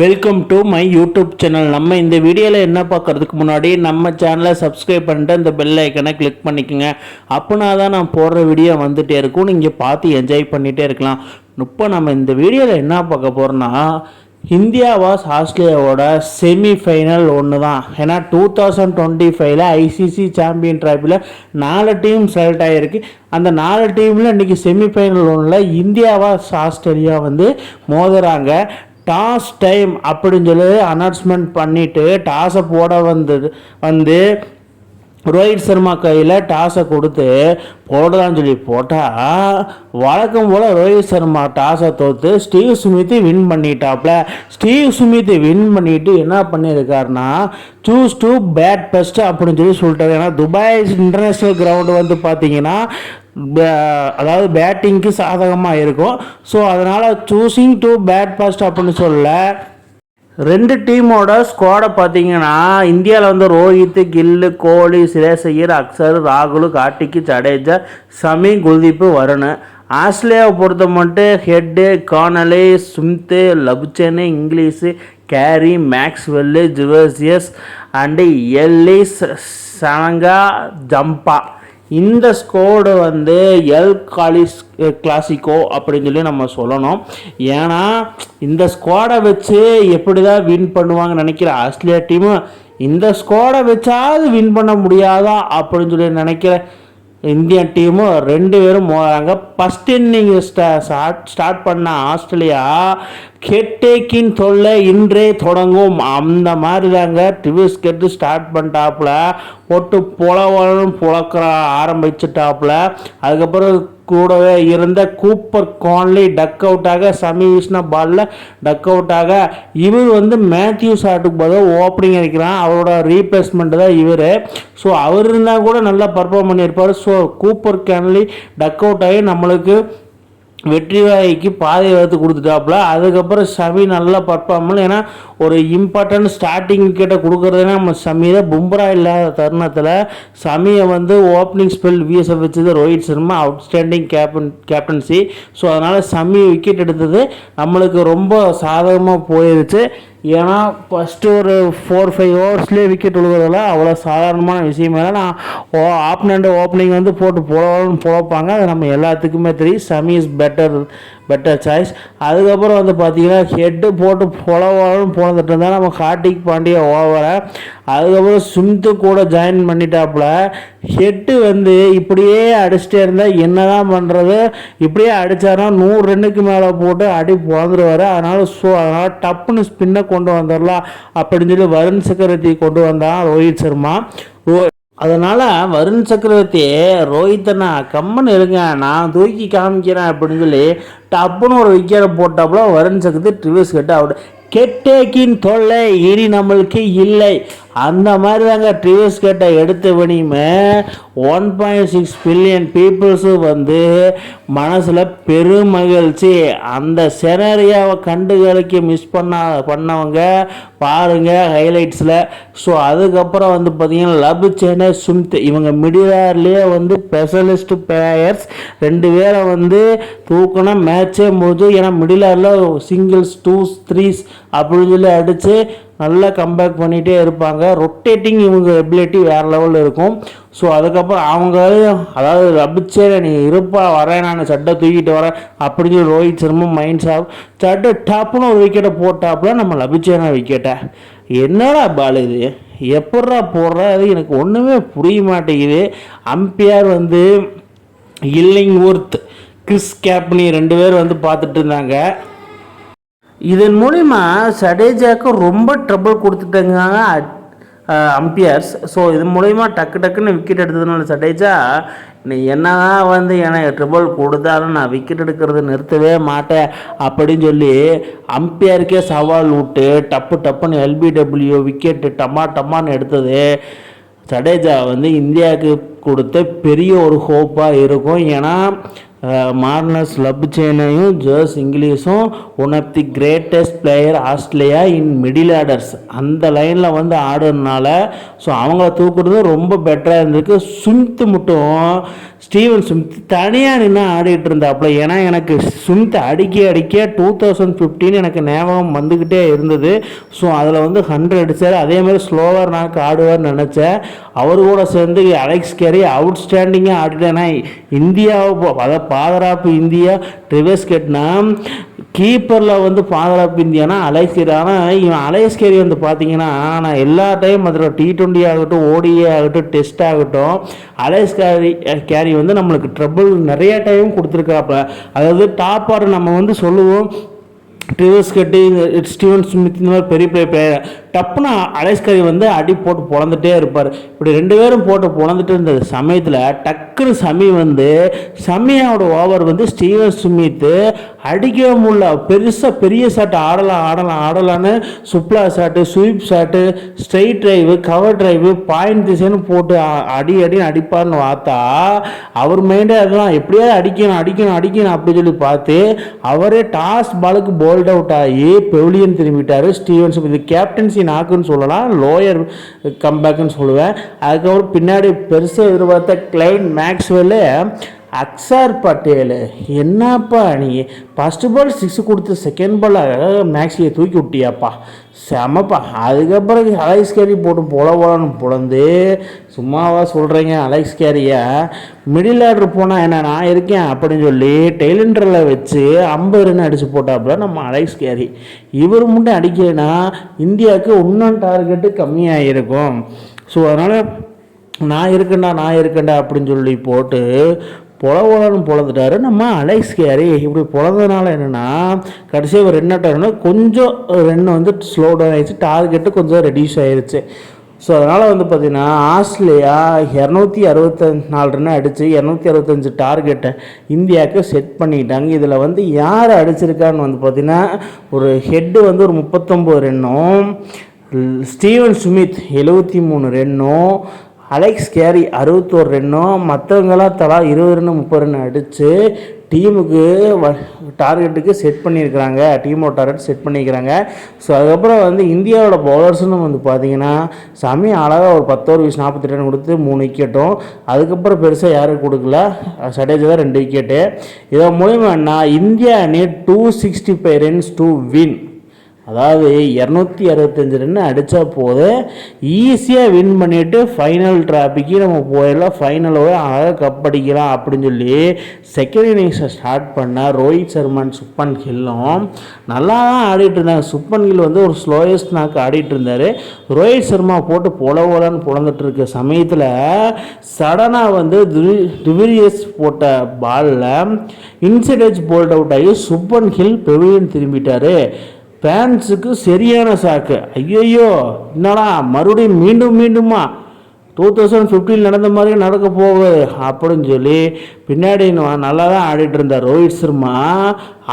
Welcome to my YouTube channel. நம்ம இந்த வீடியோவில் என்ன பார்க்குறதுக்கு முன்னாடி நம்ம சேனலை சப்ஸ்கிரைப் பண்ணிட்டு இந்த பெல் ஐக்கனை கிளிக் பண்ணிக்கோங்க. அப்படின்னா தான் நான் போடுற வீடியோ வந்துகிட்டே இருக்கும், நீங்கள் பார்த்து என்ஜாய் பண்ணிகிட்டே இருக்கலாம். இப்போ நம்ம இந்த வீடியோவில் என்ன பார்க்க போகிறோன்னா, இந்தியா வாஸ் ஆஸ்திரேலியாவோட செமிஃபைனல் ஒன்று தான். ஏன்னா 2025 ஐசிசி சாம்பியன் ட்ராஃபியில் 4 டீம் செலக்ட் ஆகிருக்கு. அந்த 4 டீமில் இன்றைக்கி செமிஃபைனல் ஒன்றில் இந்தியா வாஸ் ஆஸ்திரேலியா மோதுறாங்க. டாஸ் டைம் அப்படின்னு சொல்லி அனௌன்ஸ்மெண்ட் பண்ணிவிட்டு டாஸை போட வந்து ரோஹித் சர்மா கையில் டாஸை கொடுத்து போடலான்னு சொல்லி போட்டால் வழக்கம் போல் ரோஹித் சர்மா டாஸை தோற்று ஸ்டீவ் ஸ்மித் வின் பண்ணிட்டாப்புல. ஸ்டீவ் ஸ்மித் வின் பண்ணிவிட்டு என்ன பண்ணியிருக்காருன்னா, சூஸ் டு பேட் பெஸ்ட் அப்படின்னு சொல்லி சொல்லிட்டாரு. ஏன்னா துபாய் இன்டர்நேஷ்னல் கிரவுண்டு பார்த்தீங்கன்னா அதாவது பேட்டிங்க்கு சாதகமாக இருக்கும். ஸோ அதனால் சூஸிங் டு பேட் ஃபர்ஸ்ட் அப்படின்னு சொல்ல 2 டீமோட ஸ்குவாடை பார்த்தீங்கன்னா, இந்தியாவில் ரோஹித், கில்லு, கோலி, சிரேஸ் ஐயர், அக்சர், ராகுல், கார்த்திக், ஜடேஜா, சமி, குல்தீப், வருண். ஆஸ்திரேலியாவை பொறுத்த மட்டும் Head, Connolly, Smith, Labuschagne, Inglis, Carey, Maxwell, Dwarshuis and Ellis, Sangha, Zampa. இந்த ஸ்கோடு எல் கிளாசிக்கோ அப்படின்னு சொல்லி நம்ம சொல்லணும். ஏன்னா இந்த ஸ்குவாடை வச்சு எப்படி தான் வின் பண்ணுவாங்கன்னு நினைக்கிற ஆஸ்திரேலியா டீமு இந்த ஸ்குவாடை வச்சாவது வின் பண்ண முடியாதா அப்படின்னு சொல்லி நினைக்கிற இந்தியன் டீமும் 2 பேரும் மோதுறாங்க. ஃபஸ்ட் இன்னிங் ஸ்டார்ட் பண்ண ஆஸ்திரேலியா ஹெட்டேக்கின் தொல்லை இன்றே தொடங்கும் அந்த மாதிரி தாங்க டிவிஸ் கெட்டு ஸ்டார்ட் பண்ணிட்டாப்புல போட்டு புழக்கிற ஆரம்பிச்சுட்டாப்புல. அதுக்கப்புறம் கூடவே இருந்த கூப்பர் கான்லி டக் அவுட்டாக, சமி விஷ்ணா பாலில் டக் அவுட்டாக. இவர் மேத்யூ ஷாட்டுக்கு பதில் ஓப்பனிங் அடிக்கிறான். அவரோட ரீப்ளேஸ்மெண்ட் தான் இவர். ஸோ அவர் இருந்தால் கூட நல்லா பர்ஃபார்ம் பண்ணியிருப்பார். So Cooper Connolly duck out ஆகி நம்மளுக்கு வெற்றி வாய்க்கு பாதையை வகுத்து கொடுத்துட்டாப்புல. அதுக்கப்புறம் சமி நல்லா பர்ஃபார்ம் பண்ணல. ஏன்னா ஒரு இம்பார்ட்டன்ட் ஸ்டார்டிங் விக்கெட்டை கொடுக்குறதுனா நம்ம சமி தான். பும்ரா இல்லாத தருணத்தில் சமியை ஓப்பனிங் ஸ்பெல் விஎஸ்எஃப் வச்சது Rohit Sharma. Outstanding captaincy. So அதனால் சமி விக்கெட் எடுத்தது நம்மளுக்கு ரொம்ப சாதகமாக போயிடுச்சு. ஏன்னா ஃபஸ்ட்டு ஒரு 4-5 ஓவர்ஸ்லேயே விக்கெட் விழுகிறதால அவ்வளோ சாதாரணமான விஷயம் இல்லை. நான் ஆப்னண்ட் ஓப்பனிங் போட்டு போடப்பாங்க. அது நம்ம எல்லாத்துக்குமே தெரியும். Shami is better choice. அதுக்கப்புறம் பார்த்தீங்கன்னா ஹெட்டு போட்டு போனதுட்டு இருந்தால் நம்ம கார்த்திக் பாண்டியா ஓவரை. அதுக்கப்புறம் சுமித்து கூட ஜாயின் பண்ணிட்டாப்புல. ஹெட்டு இப்படியே அடிச்சுட்டே இருந்தால் என்ன தான் பண்ணுறது, இப்படியே அடித்தாருன்னா 100 ரன்னுக்கு மேலே போட்டு அடி பிறந்துருவார். அதனால் டப்புன்னு ஸ்பின்னை கொண்டு வந்துடலாம் அப்படின்னு சொல்லி வருண் சக்கரவர்த்தி கொண்டு வந்தான் ரோஹித் சர்மா. அதனால் வருண் சக்கரவர்த்தி ரோஹித்தனா கம்மன் இருங்க, நான் தூக்கி காமிக்கிறேன் அப்படின்னு சொல்லி டப்புன்னு ஒரு விக்கெட்டை போட்டாப்புல வருண் சக்கரவர்த்தி ட்ரிவர்ஸ் கெட் அவுட். கெட்டேக்கின் தொல்லை இனி நம்மளுக்கு இல்லை. அந்த மாதிரி தாங்க ட்ரிவர்ஸ் கேட்டை எடுத்தவனையுமே 1.6 பில்லியன் பீப்புள்ஸும் மனசில் பெரும் மகிழ்ச்சி. அந்த செனரியாவை கண்டுகளுக்கு மிஸ் பண்ணவங்க பாருங்கள் ஹைலைட்ஸில். ஸோ அதுக்கப்புறம் பார்த்தீங்கன்னா லபுச்சேனு, சுமித் இவங்க மிடிலார்லேயே ஸ்பெஷலிஸ்ட் பிளேயர்ஸ் 2 பேரை தூக்கினா மேட்சே முடிஞ்சு. ஏன்னா மிடிலாரில் சிங்கிள்ஸ் 2s 3s அப்படின்னு சொல்லி அடித்து நல்லா கம்பேக் பண்ணிகிட்டே இருப்பாங்க. ரொட்டேட்டிங் இவங்க எபிலிட்டி வேறு லெவலில் இருக்கும். ஸோ அதுக்கப்புறம் அவங்களையும் அதாவது லபிச்சேன் நீ இருப்பா வரேன், நான் சட்டை தூக்கிட்டு வரேன் அப்படின்னு சொல்லி ரோஹித் சர்மா மைண்ட்ஸ் ஆகும். சட்டை டாப்புன்னு ஒரு விக்கெட்டை போட்டாப்புல நம்ம லபிச்சேனா விக்கெட்டை. என்னடா பால் இது, எப்பட்றா போடுறா, அது எனக்கு ஒன்றுமே புரிய மாட்டேங்குது. அம்பையர் இல்லிங்வொர்த், கிறிஸ் கேப்னி 2 பேர் பார்த்துட்டு இருந்தாங்க. இதன் மூலிமா ஜடேஜாவுக்கு ரொம்ப ட்ரபிள் கொடுத்துட்டாங்க அம்பையர்ஸ். ஸோ இது மூலிமா டக்குன்னு விக்கெட் எடுத்ததுனால ஜடேஜா நீ என்னதான் எனக்கு ட்ரிபிள் கொடுத்தாலும் நான் விக்கெட் எடுக்கிறது நிறுத்தவே மாட்டேன் அப்படின்னு சொல்லி அம்பையருக்கே சவால் விட்டு டப்புன்னு எல்பிடபிள்யூ விக்கெட்டு டம்மான்னு எடுத்தது ஜடேஜா இந்தியாவுக்கு கொடுத்த பெரிய ஒரு ஹோப்பாக இருக்கும். ஏன்னா மார்னஸ் லப்சேனையும் ஜோஸ் இங்கிலீஷும் one of the greatest player Australia in middle orders அந்த லைனில் வந்து ஆடுறதுனால ஸோ அவங்கள தூக்குறது ரொம்ப பெட்டராக இருந்திருக்கு. சுமித் மட்டும் ஸ்டீவன் ஸ்மித் தனியாக நின்று ஆடிட்டு இருந்தாப்புல. ஏன்னா எனக்கு ஸ்மித் அடிக்க 2015 எனக்கு ஞாபகம் வந்துக்கிட்டே இருந்தது. ஸோ அதில் வந்து 100 அடித்தார். அதேமாதிரி ஸ்லோவர் நாக்கு ஆடுவார்னு நினச்சேன். அவர் கூட சேர்ந்து அலெக்ஸ் கேரி அவுட்ஸ்டாண்டிங்காக ஆடிட்டேன்னா இந்தியாவை அதாவது பாதுகாப்பு இந்தியா ரிவர்ஸ் கெட்னா கீப்பரில் வந்து பாதுகாப்பு இந்தியானா அலெக்ஸ் கேரி. ஆனால் இவன் அலெக்ஸ் கேரி வந்து பார்த்தீங்கன்னா நான் எல்லா டைம் அதில் T20 ஆகட்டும் ஓடிஏ ஆகட்டும் டெஸ்ட் ஆகட்டும் அலெக்ஸ் கேரி வந்து நம்மளுக்கு ட்ரபிள் நிறைய டைம் கொடுத்துருக்காப்ப. அதாவது டாப் ஆர்டர் நம்ம வந்து சொல்லுவோம் ட்ரிவர்ஸ் கட்டி ஸ்டீவன் ஸ்மித் இந்த மாதிரி பெரிய பெரிய பிளேயர் டப்புன்னு அலெக்ஸ் கேரி வந்து அடி போட்டு பொழந்துட்டே இருப்பார். இப்படி 2 பேரும் போட்டு பொழந்துட்டு இருந்த சமயத்தில் டக்குன்னு சமியோட ஓவர் வந்து ஸ்டீவன் ஸ்மித் அடிக்கவே முடியல. பெரிய ஷாட் ஆடலான்னு சுப்லா shot sweep shot straight drive cover drive point திசைன்னு போட்டு அடிப்பார்னு பார்த்தா அவர் மைண்டே அதெல்லாம் எப்படியாவது அடிக்கணும் அப்படின்னு சொல்லி பார்த்து அவரே டாஸ் பாலுக்கு போல்ட் அவுட் ஆகி பெவிலியன் திரும்பிட்டார். ஸ்டீவன் ஸ்மித் கேப்டன்சி நாக்குன்னு சொல்லலாம், லோயர் கம்பேக்குன்னு சொல்லுவேன். அதுக்கப்புறம் பின்னாடி பெருசாக எதிர்பார்த்த கிளைன் மேக்ஸ்வெல்லு அக்ஸர் பட்டேல் என்னப்பா நீ ஃபஸ்ட்டு பால் 6 கொடுத்து செகண்ட் பால் மேக்ஸியை தூக்கி விட்டியாப்பா செமப்பா. அதுக்கப்புறம் அலெக்ஸ் கேரி போட்டு போலன்னு பொழந்து சும்மாவா சொல்கிறீங்க. அலெக்ஸ் கேரியை மிடில் ஆர்டர் போனால் என்ன நான் இருக்கேன் அப்படின்னு சொல்லி டெய்லண்டரில் வச்சு 50 ரன் அடித்து போட்டாப்புல நம்ம அலெக்ஸ் கேரி. இவர் மட்டும் அடிக்கலைன்னா இந்தியாவுக்கு இன்னும் டார்கெட்டு கம்மியாக இருக்கும். ஸோ அதனால் நான் இருக்கேன்டா அப்படின்னு சொல்லி போட்டு பொழந்துட்டாரு நம்ம அலெக்ஸ் கேரி. இப்படி பொழந்ததுனால என்னென்னா கடைசியாக ஒரு ரன் அவுட் கொஞ்சம் ரன் வந்து ஸ்லோ டவுன் ஆகிடுச்சு, டார்கெட்டு கொஞ்சம் ரெடியூஸ் ஆகிடுச்சு. ஸோ அதனால் வந்து பார்த்திங்கன்னா ஆஸ்திரேலியா 264 ரன் அடித்து 265 டார்கெட்டை இந்தியாவுக்கு செட் பண்ணிட்டாங்க. இதில் வந்து யார் அடிச்சிருக்கான்னு வந்து பார்த்திங்கன்னா ஒரு ஹெட்டு வந்து ஒரு 39 ரன்னும், ஸ்டீவன் ஸ்மித் 73 ரன்னும், அலெக்ஸ் கேரி 61 ரன்னும், மற்றவங்களாம் தலா 20 ரன் 30 ரன் அடித்து டீமுக்கு டார்கெட்டுக்கு செட் பண்ணியிருக்கிறாங்க. டீமோட டார்கெட் செட் பண்ணியிருக்கிறாங்க. ஸோ அதுக்கப்புறம் வந்து இந்தியாவோட பவுலர்ஸ்னு வந்து பார்த்தீங்கன்னா அழகாக ஒரு 10 ஓவர் 42 ரன் கொடுத்து 3 விக்கெட்டும். அதுக்கப்புறம் பெருசாக யாரும் கொடுக்கல, சடேஜா தான் 2 விக்கெட்டு. இதன் மூலிமா என்ன இந்தியா அணி 265 ரன்ஸ் டு வின். அதாவது 265 ரன் அடித்தா போது ஈஸியாக வின் பண்ணிவிட்டு ஃபைனல் டிராஃபிக்கு நம்ம போயிடலாம், ஃபைனலோட அழகாக கப் அடிக்கலாம் அப்படின்னு சொல்லி செகண்ட் இன்னிங்ஸை ஸ்டார்ட் பண்ண ரோஹித் சர்மா சுப்மன் கில்லும் நல்லா தான் ஆடிட்டு இருந்தாங்க. சுப்மன் கில் வந்து ஒரு ஸ்லோயஸ்ட் நாக்கு ஆடிட்டு இருந்தார். ரோஹித் சர்மா போட்டு போலன்னு பொழந்துட்டு இருக்க சமயத்தில் சடனாக வந்து டிவிலியர்ஸ் போட்ட பாலில் இன்சைட் எட்ஜ் போல்ட் அவுட் ஆகி சுப்மன் கில் பெவிலியன் திரும்பிட்டார். ஃபேன்ஸுக்கு சரியான சாக்கு. ஐயோ என்னடா மறுபடியும் மீண்டுமா 2015 நடந்த மாதிரி நடக்க போகுது அப்படின்னு சொல்லி பின்னாடி நல்லா தான் ஆடிட்டு இருந்தார் ரோஹித் சர்மா.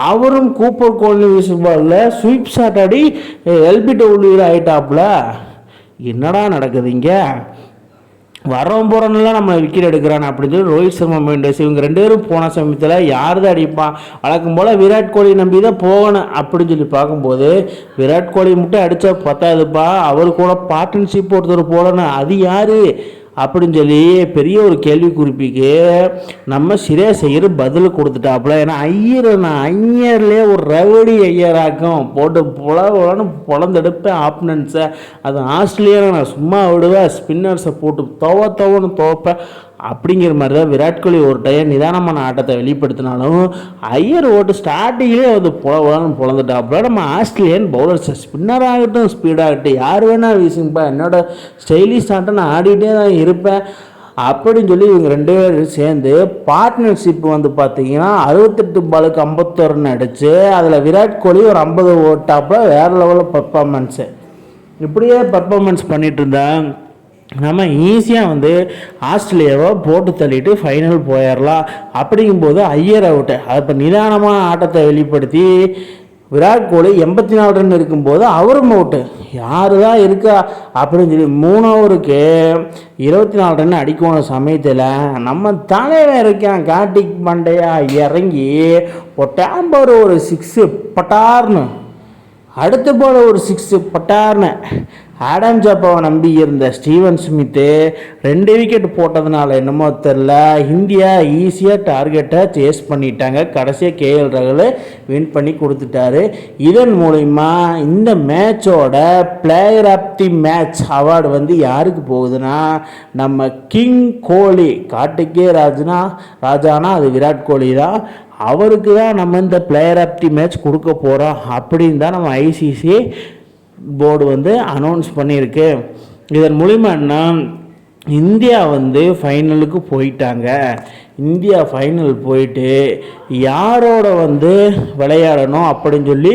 அவரும் கூப்பர் கோலி வீசும் பாலில் ஸ்வீப் ஷாட் ஆடி LBW ஆகிட்டாப்புல. என்னடா நடக்குது இங்கே, வரவும் போகிறோன்னெல்லாம் நம்ம விக்கெட் எடுக்கிறான் அப்படின்னு சொல்லி ரோஹித் சர்மா மைண்டஸ். இவங்க 2 பேரும் போன சமயத்தில் யார் தான் அடிப்பான், வழக்கம் போல் விராட் கோலி நம்பி தான் போகணும் அப்படின்னு சொல்லி பார்க்கும்போது விராட் கோலி மட்டும் அடித்தா பத்தாதுப்பா, அவர் கூட பார்ட்னர்ஷிப் ஒருத்தர் போடணும். அது யார் அப்படின்னு சொல்லி பெரிய ஒரு கேள்வி குறிப்பிக்கு நம்ம சிரேஷ் ஐயர் பதில் கொடுத்துட்டாப்புல. ஏன்னா ஐயர்லேயே ஒரு ரவடி ஐயராக்கும் போட்டு பொழந்தெடுப்பேன் ஆப்னன்ஸை. அது ஆஸ்திரேலியாவில் நான் சும்மா விடுவேன், ஸ்பின்னர்ஸை போட்டு துவன்னு துவப்பேன் அப்படிங்கிற மாதிரி தான் விராட் கோலி ஒரு டைம் நிதானமான ஆட்டத்தை வெளிப்படுத்தினாலும் ஐயர் ஓட்டு ஸ்டார்டிங்லேயே வந்து பொழந்துட்டாப்புல. நம்ம ஆஸ்திரேலியன் பவுலர்ஸ் ஸ்பின்னர் ஆகட்டும் ஸ்பீடாகட்டும் யார் வேணால் வீசுங்கப்பா, என்னோட ஸ்டைலிஷ் ஆட்டம் நான் ஆடிட்டே தான் இருப்பேன் அப்படின்னு சொல்லி இவங்க 2 பேரும் சேர்ந்து பார்ட்னர்ஷிப் வந்து பார்த்தீங்கன்னா 68 பாலுக்கு 51 ரன் அடிச்சு அதில் விராட் கோலி ஒரு 50 ஓட்டாப்புல வேறு லெவலில் பர்ஃபார்மன்ஸு. இப்படியே பர்ஃபார்மன்ஸ் பண்ணிட்டு இருந்தேன் நம்ம ஈஸியாக வந்து ஆஸ்திரேலியாவை போட்டு தள்ளிட்டு ஃபைனல் போயிடலாம். அப்படிங்கும்போது ஐயர் அவுட்டு. அது இப்போ நிதானமாக ஆட்டத்தை வெளிப்படுத்தி விராட் கோலி 84 ரன் இருக்கும்போது அவரும் அவுட்டு. யார் தான் இருக்கா அப்படின்னு சொல்லி 3 ஓவருக்கு 24 ரன் அடிக்கணும் சமயத்தில் நம்ம தலைவன் இருக்கான் கார்த்திக் பாண்டியா இறங்கி பொட்டாம்பர் ஒரு 6 பட்டார்னு, அடுத்த போல ஒரு 6 பட்டார்னு. ஆடம் ஜப்பாவை நம்பி இருந்த ஸ்டீவன் ஸ்மித்து 2 விக்கெட் போட்டதுனால என்னமோ தெரில, இந்தியா ஈஸியாக டார்கெட்டை சேஸ் பண்ணிட்டாங்க. கடைசியாக கேஎல் ராகுல் வின் பண்ணி கொடுத்துட்டாரு. இதன் மூலிமா இந்த மேட்சோட player of the match award வந்து யாருக்கு போகுதுன்னா நம்ம கிங் கோலி. காட்டுக்கே ராஜானா அது விராட் கோலி தான். அவருக்கு தான் நம்ம இந்த பிளேயர் ஆஃப் தி மேட்ச் கொடுக்க போகிறோம் அப்படின்னு தான் நம்ம ஐசிசி போர்டு வந்து அனௌன்ஸ் பண்ணியிருக்கு. இதன் மூலிமா என்ன, இந்தியா வந்து ஃபைனலுக்கு போயிட்டாங்க. இந்தியா ஃபைனல் போயிட்டு யாரோட வந்து விளையாடணும் அப்படின்னு சொல்லி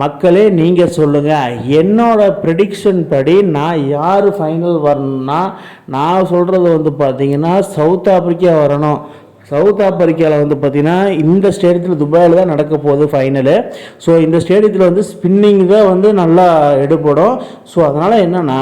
மக்களே நீங்கள் சொல்லுங்கள். என்னோடய ப்ரெடிக்ஷன் படி நான் யார் ஃபைனல் வரணும்னா, நான் சொல்கிறது வந்து பார்த்திங்கன்னா சவுத் ஆப்பிரிக்கா வரணும். சவுத் ஆப்பிரிக்காவில் வந்து பார்த்திங்கன்னா இந்த ஸ்டேடியத்தில் துபாயில் தான் நடக்க போகுது ஃபைனலு. ஸோ இந்த ஸ்டேடியத்தில் வந்து ஸ்பின்னிங் தான் வந்து நல்லா எடுப்படும். ஸோ அதனால் என்னென்னா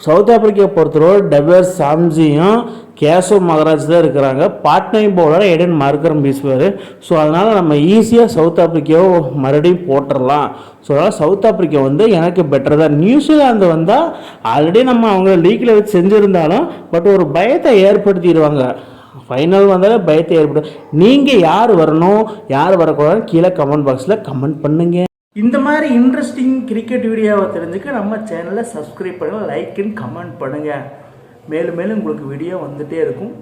சவுத் ஆப்பிரிக்கா பொறுத்தவரை டெபர் சாம்ஜியும் கேசவ் மகராஜ் தான் இருக்கிறாங்க. Part time bowler Aiden Markram வீசுவார். ஸோ அதனால் நம்ம ஈஸியாக சவுத் ஆப்பிரிக்காவை மறுபடியும் போட்டுடலாம். ஸோ அதனால் சவுத் ஆப்பிரிக்கா வந்து எனக்கு பெட்டர் தான். நியூசிலாந்து வந்தால் ஆல்ரெடி நம்ம அவங்க லீக்கில் வச்சு செஞ்சுருந்தாலும் பட் ஒரு பயத்தை ஏற்படுத்திடுவாங்க. ஃபைனல் வந்தாலே பயத்தை ஏற்படும். நீங்கள் யார் வரணும் யார் வரக்கூடாதுன்னு கீழே கமெண்ட் பாக்ஸில் கமெண்ட் பண்ணுங்கள். இந்த மாதிரி இன்ட்ரெஸ்டிங் கிரிக்கெட் வீடியோவை தெரிஞ்சுக்க நம்ம சேனலை சப்ஸ்கிரைப் பண்ணுங்கள், லைக் அண்ட் கமெண்ட் பண்ணுங்கள். மேலும் மேலும் உங்களுக்கு வீடியோ வந்துகிட்டே இருக்கும்.